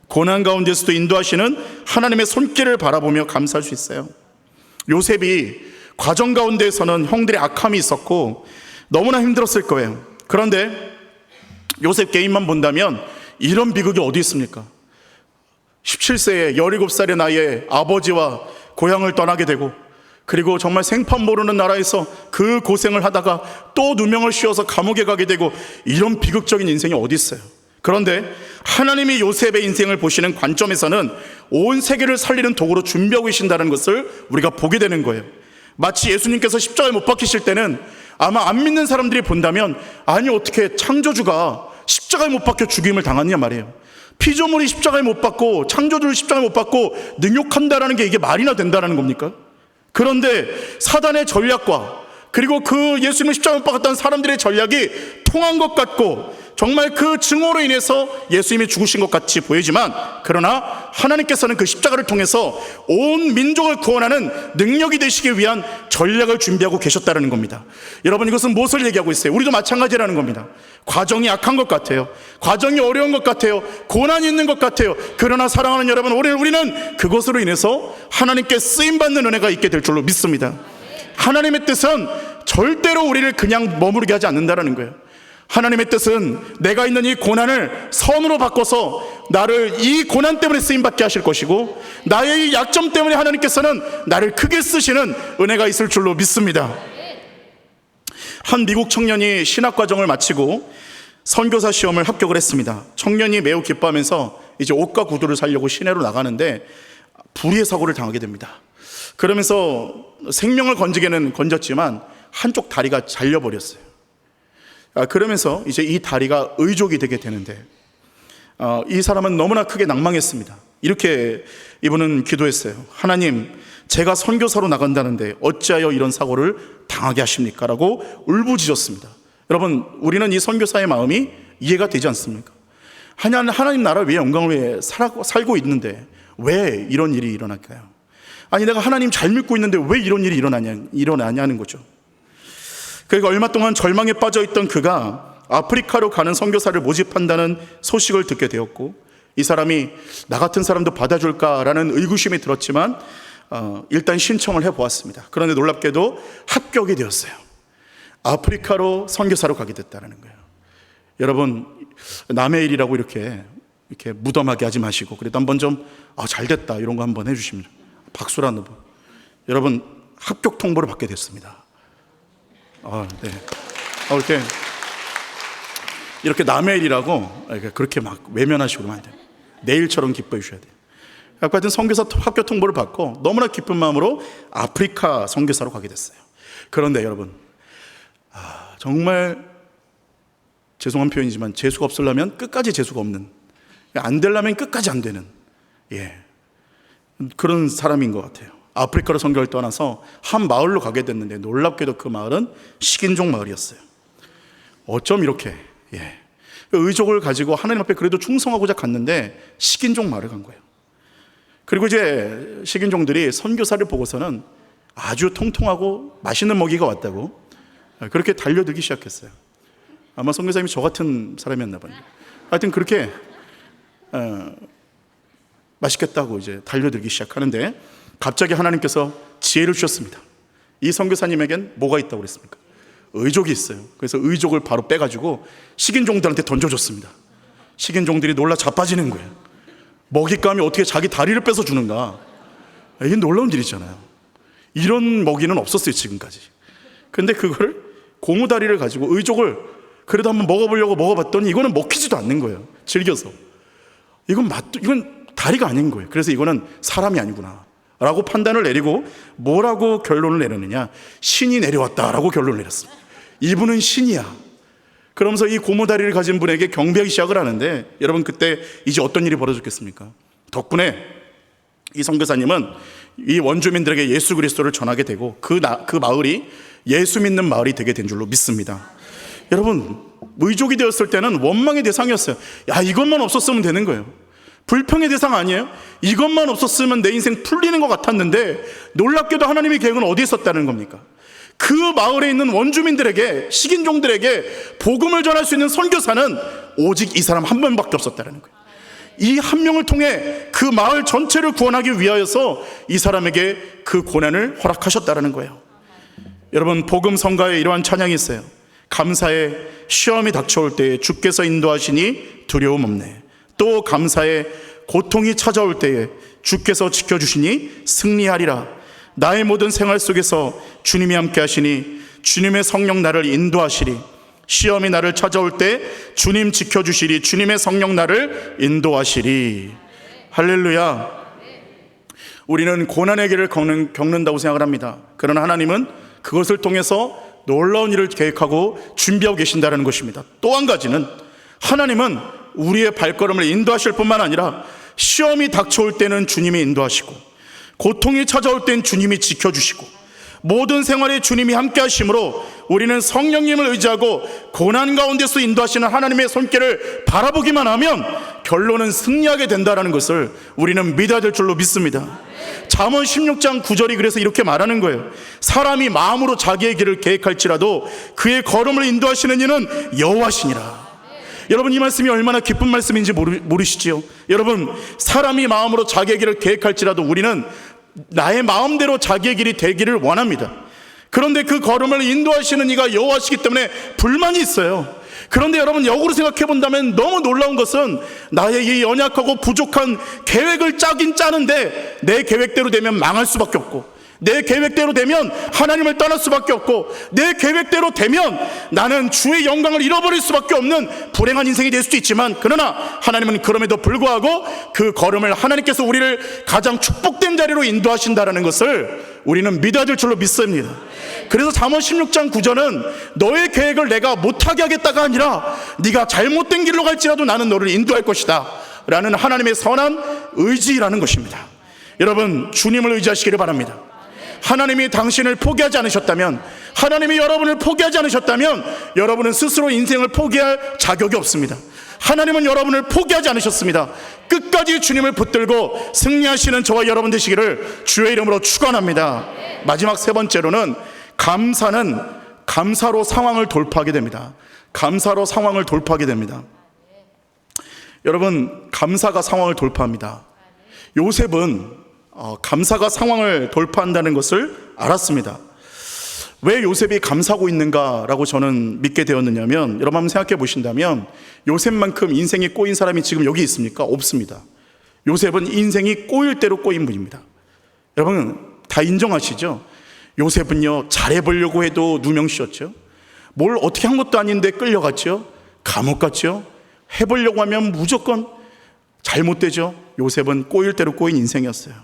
고난 가운데서도 인도하시는 하나님의 손길을 바라보며 감사할 수 있어요. 요셉이 과정 가운데에서는 형들의 악함이 있었고 너무나 힘들었을 거예요. 그런데 요셉 개인만 본다면 이런 비극이 어디 있습니까? 17세에 17살의 나이에 아버지와 고향을 떠나게 되고, 그리고 정말 생판 모르는 나라에서 그 고생을 하다가 또 누명을 씌워서 감옥에 가게 되고, 이런 비극적인 인생이 어디 있어요? 그런데 하나님이 요셉의 인생을 보시는 관점에서는 온 세계를 살리는 도구로 준비하고 계신다는 것을 우리가 보게 되는 거예요. 마치 예수님께서 십자가에 못 박히실 때는 아마 안 믿는 사람들이 본다면, 아니 어떻게 창조주가 십자가에 못 박혀 죽임을 당하느냐 말이에요. 피조물이 십자가에 못 박고 창조주를 십자가에 못 박고 능욕한다라는 게 이게 말이나 된다는 겁니까? 그런데 사단의 전략과 그리고 그 예수님을 십자가에 못 박았다는 사람들의 전략이 통한 것 같고, 정말 그 증오로 인해서 예수님이 죽으신 것 같이 보이지만, 그러나 하나님께서는 그 십자가를 통해서 온 민족을 구원하는 능력이 되시기 위한 전략을 준비하고 계셨다는 겁니다. 여러분, 이것은 무엇을 얘기하고 있어요? 우리도 마찬가지라는 겁니다. 과정이 악한 것 같아요. 과정이 어려운 것 같아요. 고난이 있는 것 같아요. 그러나 사랑하는 여러분, 우리는 그것으로 인해서 하나님께 쓰임받는 은혜가 있게 될 줄로 믿습니다. 하나님의 뜻은 절대로 우리를 그냥 머무르게 하지 않는다는 거예요. 하나님의 뜻은 내가 있는 이 고난을 선으로 바꿔서 나를 이 고난 때문에 쓰임받게 하실 것이고, 나의 이 약점 때문에 하나님께서는 나를 크게 쓰시는 은혜가 있을 줄로 믿습니다. 한 미국 청년이 신학과정을 마치고 선교사 시험을 합격을 했습니다. 청년이 매우 기뻐하면서 이제 옷과 구두를 사려고 시내로 나가는데 불의의 사고를 당하게 됩니다. 그러면서 생명을 건지기는 건졌지만 한쪽 다리가 잘려버렸어요. 그러면서 이제 이 다리가 의족이 되게 되는데, 이 사람은 너무나 크게 낭망했습니다. 이렇게 이분은 기도했어요. 하나님, 제가 선교사로 나간다는데 어찌하여 이런 사고를 당하게 하십니까? 라고 울부짖었습니다. 여러분, 우리는 이 선교사의 마음이 이해가 되지 않습니까? 하나님 나라 위에 영광을 위해 살고 있는데 왜 이런 일이 일어날까요? 아니, 내가 하나님 잘 믿고 있는데 왜 이런 일이 일어나냐는 거죠. 그리고 얼마 동안 절망에 빠져있던 그가 아프리카로 가는 선교사를 모집한다는 소식을 듣게 되었고, 이 사람이 나 같은 사람도 받아줄까라는 의구심이 들었지만 일단 신청을 해보았습니다. 그런데 놀랍게도 합격이 되었어요. 아프리카로 선교사로 가게 됐다는 거예요. 여러분, 남의 일이라고 이렇게 무덤하게 하지 마시고, 그래도 한번 좀 잘됐다 이런 거 한번 해주시면 박수라는 분. 여러분, 합격 통보를 받게 됐습니다. 네. 이렇게 남의 일이라고 그렇게 막 외면하시고 그러면 안 돼요. 내일처럼 기뻐해 주셔야 돼요. 하여튼 선교사 합격 통보를 받고 너무나 기쁜 마음으로 아프리카 선교사로 가게 됐어요. 그런데 여러분, 정말 죄송한 표현이지만 재수가 없으려면 끝까지 재수가 없는, 안 되려면 끝까지 안 되는, 그런 사람인 것 같아요. 아프리카로 선교를 떠나서 한 마을로 가게 됐는데 놀랍게도 그 마을은 식인종 마을이었어요. 어쩜 이렇게 의족을 가지고 하나님 앞에 그래도 충성하고자 갔는데 식인종 마을을 간 거예요. 그리고 이제 식인종들이 선교사를 보고서는 아주 통통하고 맛있는 먹이가 왔다고 그렇게 달려들기 시작했어요. 아마 선교사님이 저 같은 사람이었나 봐요. 하여튼 그렇게 맛있겠다고 이제 달려들기 시작하는데 갑자기 하나님께서 지혜를 주셨습니다. 이 선교사님에겐 뭐가 있다고 그랬습니까? 의족이 있어요. 그래서 의족을 바로 빼가지고 식인종들한테 던져줬습니다. 식인종들이 놀라 자빠지는 거예요. 먹잇감이 어떻게 자기 다리를 뺏어 주는가. 이게 놀라운 일이잖아요. 이런 먹이는 없었어요 지금까지. 근데 그걸 고무다리를 가지고 의족을 그래도 한번 먹어보려고 먹어봤더니 이거는 먹히지도 않는 거예요. 질겨서. 이건 다리가 아닌 거예요. 그래서 이거는 사람이 아니구나 라고 판단을 내리고 뭐라고 결론을 내렸느냐, 신이 내려왔다라고 결론을 내렸습니다. 이분은 신이야. 그러면서 이 고무다리를 가진 분에게 경배하기 시작을 하는데, 여러분 그때 이제 어떤 일이 벌어졌겠습니까? 덕분에 이 선교사님은 이 원주민들에게 예수 그리스도를 전하게 되고 그 마을이 예수 믿는 마을이 되게 된 줄로 믿습니다. 여러분, 의족이 되었을 때는 원망의 대상이었어요. 이것만 없었으면 되는 거예요. 불평의 대상 아니에요? 이것만 없었으면 내 인생 풀리는 것 같았는데 놀랍게도 하나님의 계획은 어디에 있었다는 겁니까? 그 마을에 있는 원주민들에게, 식인종들에게 복음을 전할 수 있는 선교사는 오직 이 사람 한 명밖에 없었다는 거예요. 이 한 명을 통해 그 마을 전체를 구원하기 위하여서 이 사람에게 그 고난을 허락하셨다는 거예요. 여러분, 복음 성가에 이러한 찬양이 있어요. 감사해 시험이 닥쳐올 때에 주께서 인도하시니 두려움 없네. 또 감사해 고통이 찾아올 때에 주께서 지켜주시니 승리하리라. 나의 모든 생활 속에서 주님이 함께 하시니 주님의 성령 나를 인도하시리. 시험이 나를 찾아올 때 주님 지켜주시리. 주님의 성령 나를 인도하시리. 할렐루야. 우리는 고난의 길을 겪는다고 생각을 합니다. 그러나 하나님은 그것을 통해서 놀라운 일을 계획하고 준비하고 계신다는 것입니다. 또 한 가지는 하나님은 우리의 발걸음을 인도하실 뿐만 아니라 시험이 닥쳐올 때는 주님이 인도하시고 고통이 찾아올 때는 주님이 지켜주시고 모든 생활에 주님이 함께 하심으로 우리는 성령님을 의지하고 고난 가운데서 인도하시는 하나님의 손길을 바라보기만 하면 결론은 승리하게 된다는 것을 우리는 믿어야 될 줄로 믿습니다. 잠언 16장 9절이 그래서 이렇게 말하는 거예요. 사람이 마음으로 자기의 길을 계획할지라도 그의 걸음을 인도하시는 이는 여호와시니라. 여러분, 이 말씀이 얼마나 기쁜 말씀인지 모르시지요? 여러분, 사람이 마음으로 자기의 길을 계획할지라도 우리는 나의 마음대로 자기의 길이 되기를 원합니다. 그런데 그 걸음을 인도하시는 이가 여호와시기 때문에 불만이 있어요. 그런데 여러분, 역으로 생각해 본다면 너무 놀라운 것은 나의 이 연약하고 부족한 계획을 짜긴 짜는데 내 계획대로 되면 망할 수밖에 없고, 내 계획대로 되면 하나님을 떠날 수밖에 없고, 내 계획대로 되면 나는 주의 영광을 잃어버릴 수밖에 없는 불행한 인생이 될 수도 있지만, 그러나 하나님은 그럼에도 불구하고 그 걸음을 하나님께서 우리를 가장 축복된 자리로 인도하신다는 것을 우리는 믿어야 될 줄로 믿습니다. 그래서 잠언 16장 9절은 너의 계획을 내가 못하게 하겠다가 아니라 네가 잘못된 길로 갈지라도 나는 너를 인도할 것이다 라는 하나님의 선한 의지라는 것입니다. 여러분, 주님을 의지하시기를 바랍니다. 하나님이 당신을 포기하지 않으셨다면, 하나님이 여러분을 포기하지 않으셨다면 여러분은 스스로 인생을 포기할 자격이 없습니다. 하나님은 여러분을 포기하지 않으셨습니다. 끝까지 주님을 붙들고 승리하시는 저와 여러분 되시기를 주의 이름으로 축원합니다. 마지막 세 번째로는 감사는 감사로 상황을 돌파하게 됩니다. 감사로 상황을 돌파하게 됩니다. 여러분, 감사가 상황을 돌파합니다. 요셉은 감사가 상황을 돌파한다는 것을 알았습니다. 왜 요셉이 감사하고 있는가라고 저는 믿게 되었느냐면, 여러분 한번 생각해 보신다면 요셉만큼 인생이 꼬인 사람이 지금 여기 있습니까? 없습니다. 요셉은 인생이 꼬일 대로 꼬인 분입니다. 여러분 다 인정하시죠? 요셉은요, 잘해보려고 해도 누명씌웠죠. 뭘 어떻게 한 것도 아닌데 끌려갔죠. 감옥 갔죠. 해보려고 하면 무조건 잘못되죠. 요셉은 꼬일 대로 꼬인 인생이었어요.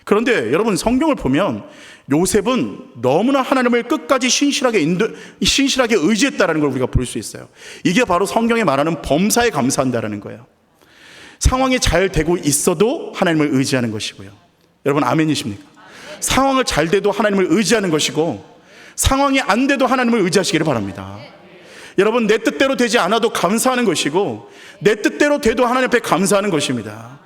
그런데 여러분, 성경을 보면 요셉은 너무나 하나님을 끝까지 신실하게 의지했다는 걸 우리가 볼 수 있어요. 이게 바로 성경에 말하는 범사에 감사한다는 거예요. 상황이 잘 되고 있어도 하나님을 의지하는 것이고요. 여러분 아멘이십니까? 상황을 잘 돼도 하나님을 의지하는 것이고, 상황이 안 돼도 하나님을 의지하시기를 바랍니다. 여러분, 내 뜻대로 되지 않아도 감사하는 것이고, 내 뜻대로 돼도 하나님 앞에 감사하는 것입니다.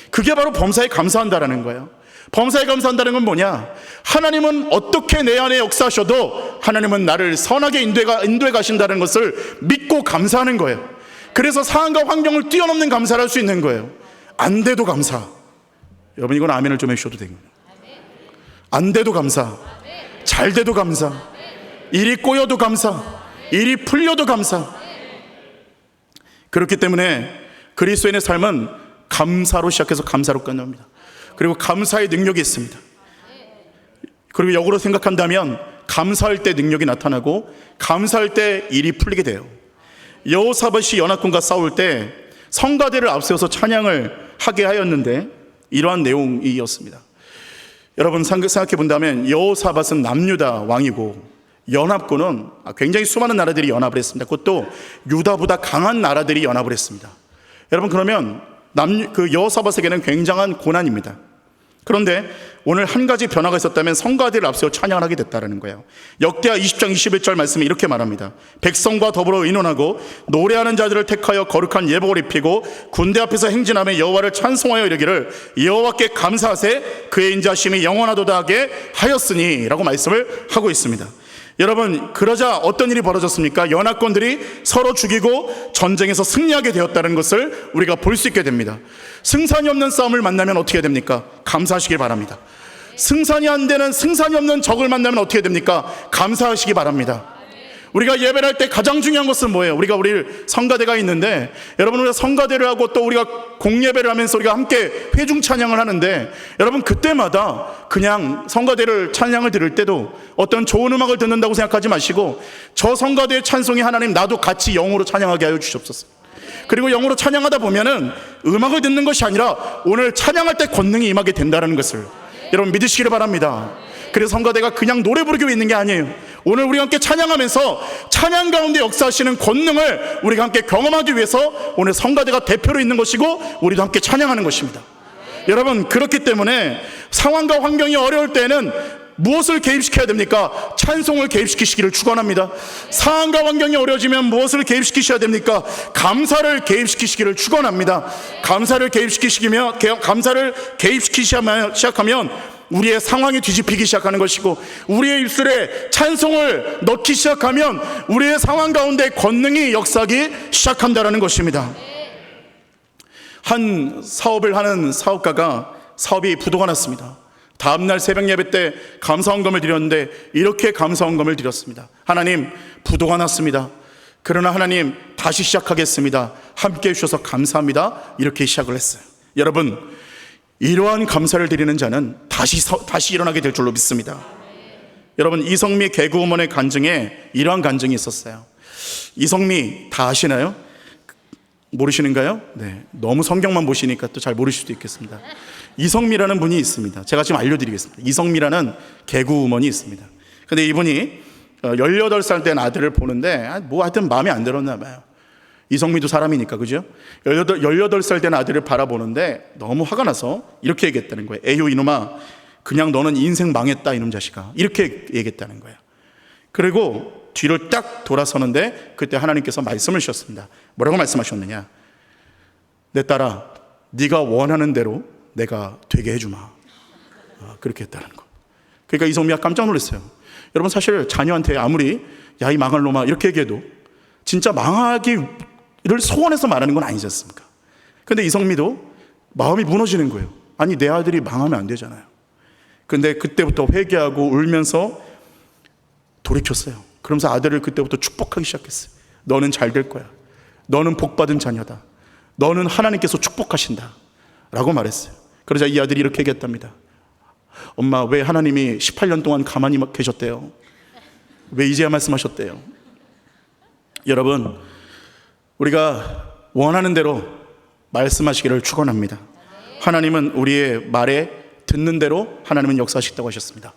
그게 바로 범사에 감사한다라는 거예요. 범사에 감사한다는 건 뭐냐? 하나님은 어떻게 내 안에 역사하셔도 하나님은 나를 선하게 인도해 가신다는 것을 믿고 감사하는 거예요. 그래서 상황과 환경을 뛰어넘는 감사를 할 수 있는 거예요. 안 돼도 감사. 여러분 이건 아멘을 좀 해주셔도 됩니다. 안 돼도 감사, 잘 돼도 감사, 일이 꼬여도 감사, 일이 풀려도 감사. 그렇기 때문에 그리스도인의 삶은 감사로 시작해서 감사로 끝납니다. 그리고 감사의 능력이 있습니다. 그리고 역으로 생각한다면 감사할 때 능력이 나타나고, 감사할 때 일이 풀리게 돼요. 여호사밧이 연합군과 싸울 때 성가대를 앞세워서 찬양을 하게 하였는데 이러한 내용이었습니다. 여러분 생각해 본다면 여호사밧은 남유다 왕이고, 연합군은 굉장히 수많은 나라들이 연합을 했습니다. 그것도 유다보다 강한 나라들이 연합을 했습니다. 여러분 그러면 여호사밧에게는 굉장한 고난입니다. 그런데 오늘 한 가지 변화가 있었다면 성가대를 앞세워 찬양을 하게 됐다는 거예요. 역대하 20장 21절 말씀에 이렇게 말합니다. 백성과 더불어 의논하고 노래하는 자들을 택하여 거룩한 예복을 입히고 군대 앞에서 행진하며 여호와를 찬송하여 이르기를 여호와께 감사하세 그의 인자심이 영원하도다 하게 하였으니 라고 말씀을 하고 있습니다. 여러분 그러자 어떤 일이 벌어졌습니까? 연합군들이 서로 죽이고 전쟁에서 승리하게 되었다는 것을 우리가 볼 수 있게 됩니다. 승산이 없는 싸움을 만나면 어떻게 됩니까? 감사하시길 바랍니다. 승산이 안 되는, 승산이 없는 적을 만나면 어떻게 됩니까? 감사하시기 바랍니다. 우리가 예배를 할 때 가장 중요한 것은 뭐예요? 우리가 성가대가 있는데, 여러분 우리가 성가대를 하고 또 우리가 공예배를 하면서 우리가 함께 회중 찬양을 하는데, 여러분 그때마다 그냥 성가대를 찬양을 들을 때도 어떤 좋은 음악을 듣는다고 생각하지 마시고, 저 성가대의 찬송이 하나님 나도 같이 영으로 찬양하게 하여 주시옵소서. 그리고 영으로 찬양하다 보면은 음악을 듣는 것이 아니라 오늘 찬양할 때 권능이 임하게 된다는 것을 여러분 믿으시기를 바랍니다. 그래서 성가대가 그냥 노래 부르기 위해 있는 게 아니에요. 오늘 우리가 함께 찬양하면서 찬양 가운데 역사하시는 권능을 우리가 함께 경험하기 위해서 오늘 성가대가 대표로 있는 것이고, 우리도 함께 찬양하는 것입니다. 여러분 그렇기 때문에 상황과 환경이 어려울 때는 무엇을 개입시켜야 됩니까? 찬송을 개입시키시기를 축원합니다. 상황과 환경이 어려워지면 무엇을 개입시키셔야 됩니까? 감사를 개입시키시기를 축원합니다. 감사를 개입시키기 시작하면 우리의 상황이 뒤집히기 시작하는 것이고, 우리의 입술에 찬송을 넣기 시작하면 우리의 상황 가운데 권능이 역사하기 시작한다는 것입니다. 한 사업을 하는 사업가가 사업이 부도가 났습니다. 다음날 새벽 예배 때 감사헌금을 드렸는데 이렇게 감사헌금을 드렸습니다. 하나님, 부도가 났습니다. 그러나 하나님 다시 시작하겠습니다. 함께 해주셔서 감사합니다. 이렇게 시작을 했어요. 여러분 이러한 감사를 드리는 자는 다시 일어나게 될 줄로 믿습니다. 여러분 이성미 개그우먼의 간증에 이러한 간증이 있었어요. 이성미 다 아시나요? 모르시는가요? 네, 너무 성경만 보시니까 또 잘 모르실 수도 있겠습니다. 이성미라는 분이 있습니다. 제가 지금 알려드리겠습니다. 이성미라는 개그우먼이 있습니다. 근데 이분이 18살 된 아들을 보는데 하여튼 마음에 안 들었나 봐요. 이성미도 사람이니까, 그죠? 18살 된 아들을 바라보는데 너무 화가 나서 이렇게 얘기했다는 거예요. 에휴 이놈아, 그냥 너는 인생 망했다 이놈 자식아, 이렇게 얘기했다는 거예요. 그리고 뒤를 딱 돌아서는데 그때 하나님께서 말씀을 주셨습니다. 뭐라고 말씀하셨느냐? 내 딸아, 네가 원하는 대로 내가 되게 해주마. 그렇게 했다는 거. 그러니까 이성미가 깜짝 놀랐어요. 여러분, 사실 자녀한테 아무리 야, 이 망할 놈아 이렇게 얘기해도 진짜 망하기를 소원해서 말하는 건 아니지 않습니까? 근데 이성미도 마음이 무너지는 거예요. 아니, 내 아들이 망하면 안 되잖아요. 근데 그때부터 회개하고 울면서 돌이켰어요. 그러면서 아들을 그때부터 축복하기 시작했어요. 너는 잘 될 거야. 너는 복받은 자녀다. 너는 하나님께서 축복하신다 라고 말했어요. 그러자 이 아들이 이렇게 얘기했답니다. 엄마, 왜 하나님이 18년 동안 가만히 계셨대요? 왜 이제야 말씀하셨대요? 여러분, 우리가 원하는 대로 말씀하시기를 축원합니다. 하나님은 우리의 말에 듣는 대로 하나님은 역사하시겠다고 하셨습니다.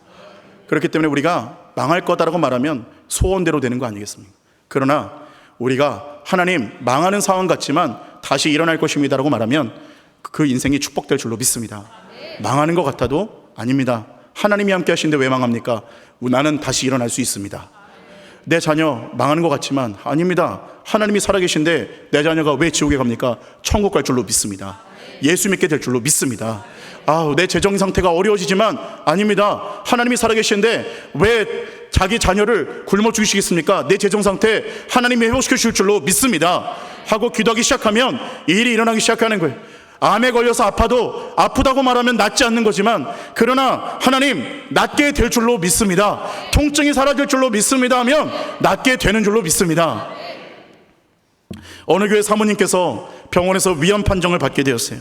그렇기 때문에 우리가 망할 거다라고 말하면 소원대로 되는 거 아니겠습니까? 그러나 우리가 하나님, 망하는 상황 같지만 다시 일어날 것입니다라고 말하면 그 인생이 축복될 줄로 믿습니다. 망하는 것 같아도 아닙니다. 하나님이 함께 하시는데 왜 망합니까? 나는 다시 일어날 수 있습니다. 내 자녀 망하는 것 같지만 아닙니다. 하나님이 살아계신데 내 자녀가 왜 지옥에 갑니까? 천국 갈 줄로 믿습니다. 예수 믿게 될 줄로 믿습니다. 내 재정 상태가 어려워지지만 아닙니다. 하나님이 살아계시는데 왜 자기 자녀를 굶어 죽이시겠습니까? 내 재정 상태 하나님이 회복시켜 주실 줄로 믿습니다 하고 기도하기 시작하면 일이 일어나기 시작하는 거예요. 암에 걸려서 아파도 아프다고 말하면 낫지 않는 거지만, 그러나 하나님, 낫게 될 줄로 믿습니다. 통증이 사라질 줄로 믿습니다 하면 낫게 되는 줄로 믿습니다. 어느 교회 사모님께서 병원에서 위암 판정을 받게 되었어요.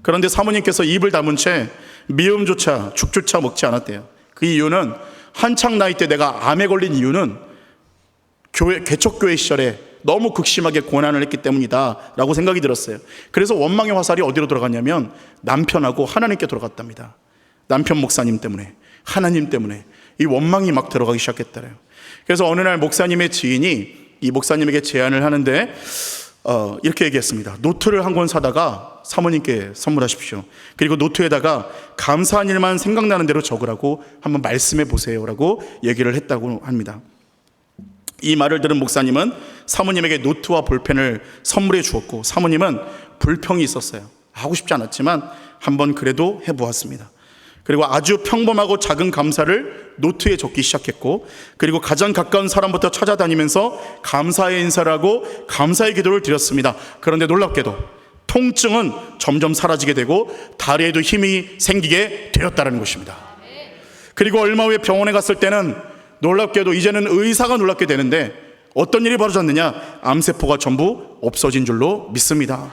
그런데 사모님께서 입을 다문 채 미음조차 죽조차 먹지 않았대요. 그 이유는 한창 나이 때 내가 암에 걸린 이유는 개척교회 시절에 너무 극심하게 고난을 했기 때문이다 라고 생각이 들었어요. 그래서 원망의 화살이 어디로 돌아갔냐면 남편하고 하나님께 돌아갔답니다. 남편 목사님 때문에, 하나님 때문에 이 원망이 막 들어가기 시작했더래요. 그래서 어느 날 목사님의 지인이 이 목사님에게 제안을 하는데 이렇게 얘기했습니다. 노트를 한 권 사다가 사모님께 선물하십시오. 그리고 노트에다가 감사한 일만 생각나는 대로 적으라고 한번 말씀해 보세요 라고 얘기를 했다고 합니다. 이 말을 들은 목사님은 사모님에게 노트와 볼펜을 선물해 주었고, 사모님은 불평이 있었어요. 하고 싶지 않았지만 한번 그래도 해보았습니다. 그리고 아주 평범하고 작은 감사를 노트에 적기 시작했고, 그리고 가장 가까운 사람부터 찾아다니면서 감사의 인사를 하고 감사의 기도를 드렸습니다. 그런데 놀랍게도 통증은 점점 사라지게 되고 다리에도 힘이 생기게 되었다는 것입니다. 그리고 얼마 후에 병원에 갔을 때는 놀랍게도 이제는 의사가 놀랍게 되는데 어떤 일이 벌어졌느냐? 암세포가 전부 없어진 줄로 믿습니다.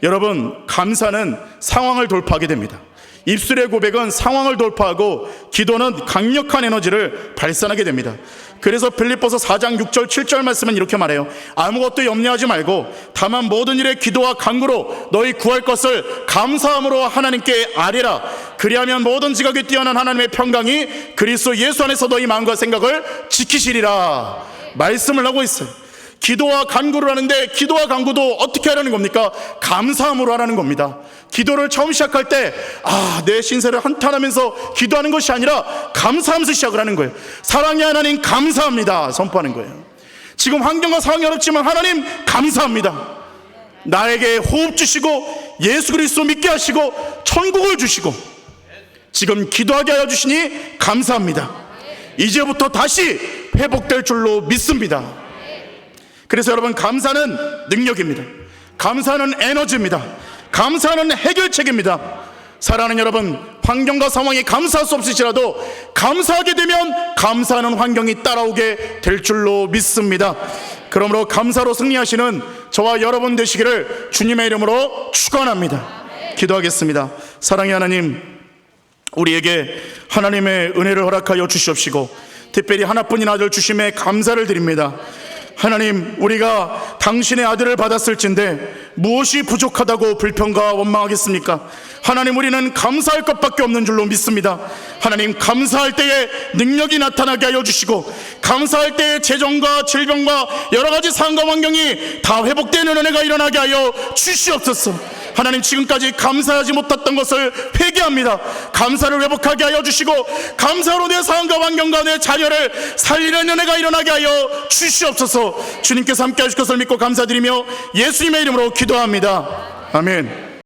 여러분, 감사는 상황을 돌파하게 됩니다. 입술의 고백은 상황을 돌파하고 기도는 강력한 에너지를 발산하게 됩니다. 그래서 빌립보서 4장 6절 7절 말씀은 이렇게 말해요. 아무것도 염려하지 말고 다만 모든 일에 기도와 간구로 너희 구할 것을 감사함으로 하나님께 아뢰라. 그리하면 모든 지각에 뛰어난 하나님의 평강이 그리스도 예수 안에서 너희 마음과 생각을 지키시리라 말씀을 하고 있어요. 기도와 간구를 하는데 기도와 간구도 어떻게 하라는 겁니까? 감사함으로 하라는 겁니다. 기도를 처음 시작할 때 내 신세를 한탄하면서 기도하는 것이 아니라 감사하면서 시작을 하는 거예요. 사랑의 하나님 감사합니다 선포하는 거예요. 지금 환경과 상황이 어렵지만 하나님 감사합니다. 나에게 호흡 주시고 예수 그리스도 믿게 하시고 천국을 주시고 지금 기도하게 하여 주시니 감사합니다. 이제부터 다시 회복될 줄로 믿습니다. 그래서 여러분, 감사는 능력입니다. 감사는 에너지입니다. 감사는 해결책입니다. 사랑하는 여러분, 환경과 상황이 감사할 수 없으시라도 감사하게 되면 감사하는 환경이 따라오게 될 줄로 믿습니다. 그러므로 감사로 승리하시는 저와 여러분 되시기를 주님의 이름으로 축원합니다. 기도하겠습니다. 사랑의 하나님, 우리에게 하나님의 은혜를 허락하여 주시옵시고 특별히 하나뿐인 아들 주심에 감사를 드립니다. 하나님, 우리가 당신의 아들을 받았을진데 무엇이 부족하다고 불평과 원망하겠습니까? 하나님, 우리는 감사할 것밖에 없는 줄로 믿습니다. 하나님, 감사할 때에 능력이 나타나게 하여 주시고 감사할 때에 재정과 질병과 여러 가지 상황과 환경이 다 회복되는 은혜가 일어나게 하여 주시옵소서. 하나님, 지금까지 감사하지 못했던 것을 회개합니다. 감사를 회복하게 하여 주시고 감사로 내 상황과 환경과 내 자녀를 살리는 은혜가 일어나게 하여 주시옵소서. 주님께서 함께 하실 것을 믿고 감사드리며 예수님의 이름으로 기도합니다. 아멘.